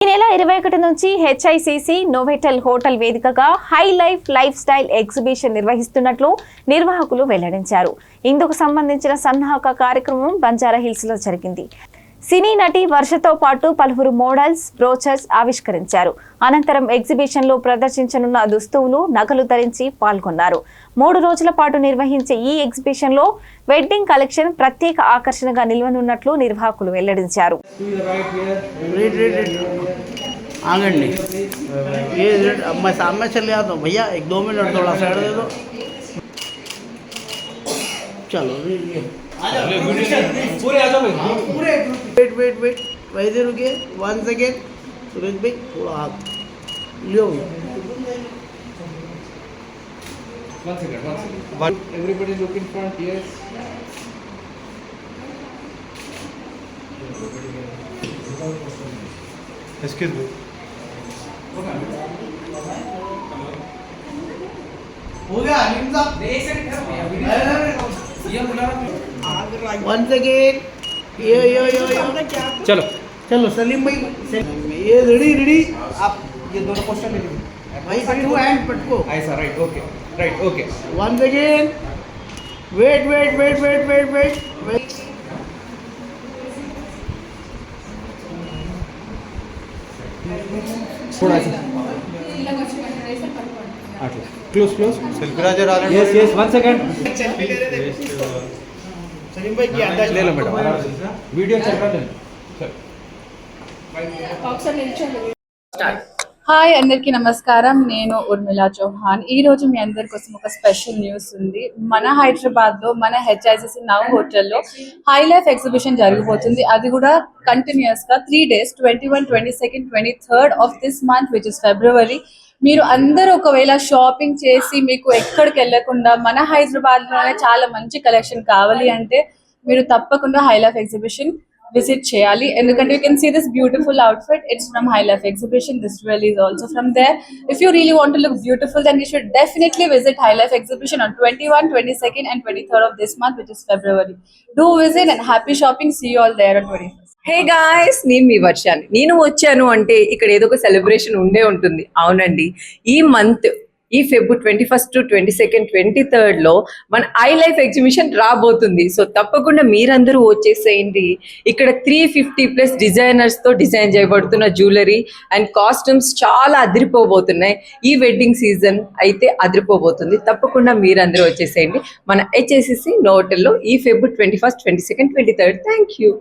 నెల 21 నుంచి HICC Novotel hotel వేదికగా హై లైఫ్ స్టైల్ ఎగ్జిబిషన్ నిర్వహిస్తున్నట్లు నిర్వాహకులు వెల్లడించారు. ఇందుకు సంబంధించిన సన్నాహక కార్యక్రమం బంజారాహిల్స్ లో జరిగింది. సినీ నటి వర్షతో పాటు పలువురు మోడల్స్, బ్రోచర్స్ ఆవిష్కరించారు. అనంతరం ఎగ్జిబిషన్ లో ప్రదర్శించనున్న దుస్తువులు, నగలు ధరించి పాల్గొన్నారు. 3 రోజుల పాటు నిర్వహించే ఈ ఎగ్జిబిషన్ లో వెడ్డింగ్ కలెక్షన్ ప్రత్యేక ఆకర్షణగా నిలవనున్నట్లు నిర్వాహకులు వెల్లడించారు. पूरे आ जाओ पूरे वेट वैसे रुकिए 1 सेकेंड सुरेश भाई थोड़ा हाथ लियो 1 second everybody look in front yes excuse me हो गया अनिल साहब एक सेकंड Once again, यो चलो चलो सलीम भाई ये रेडी आप ये दोनों क्वेश्चन ले लीजिए भाई पटको एंड पटको ऐसा right okay once again wait थोड़ा सा close selfie yes 1 second Salim भाई की अंदाज ले लो बेटा वीडियो चल रहा है హాయ్ అందరికీ నమస్కారం. నేను ఉర్మిళ చౌహాన్. ఈ రోజు మీ అందరి కోసం ఒక స్పెషల్ న్యూస్ ఉంది. మన హైదరాబాద్ లో మన హెచ్ఐసిసి నవ్ హోటల్లో హై లైఫ్ ఎగ్జిబిషన్ జరగబోతుంది. అది కూడా కంటిన్యూస్ గా 3 days 21, 22, 23rd of this month which is February. మీరు అందరూ ఒకవేళ షాపింగ్ చేసి మీకు ఎక్కడికి వెళ్ళకుండా మన హైదరాబాద్ లోనే చాలా మంచి కలెక్షన్ కావాలి అంటే మీరు తప్పకుండా high life exhibition visit cheyali endukante you can see this beautiful outfit. It's from High Life Exhibition. This jewelry is also from there. If you really want to look beautiful, then you should definitely visit High Life Exhibition on 21, 22nd and 23rd of this month, which is February. Do visit and happy shopping. See you all there on 21st. Hey guys, నేను మీ వర్షాన్ని. నేను వచ్చాను అంటే ఇక్కడ ఏదో ఒక celebration ఉండే ఉంటుంది. అవునండి, ఈ మంత్ ఈ ఫిబ్రవరి 21, 22, 23rd లో మన ఐ లైఫ్ ఎగ్జిబిషన్ రాబోతుంది. సో తప్పకుండా మీరందరూ వచ్చేసేయండి. ఇక్కడ 350+ డిజైనర్స్ తో డిజైన్ చేయబడుతున్న జ్యువెలరీ అండ్ కాస్ట్యూమ్స్ చాలా అదిరిపోబోతున్నాయి. ఈ వెడ్డింగ్ సీజన్ అయితే అదిరిపోబోతుంది. తప్పకుండా మీరందరూ వచ్చేసేయండి మన హెచ్ఐసిసి నోవెటల్లో ఈ ఫిబ్రవరి 21, 22, 23rd. Thank you.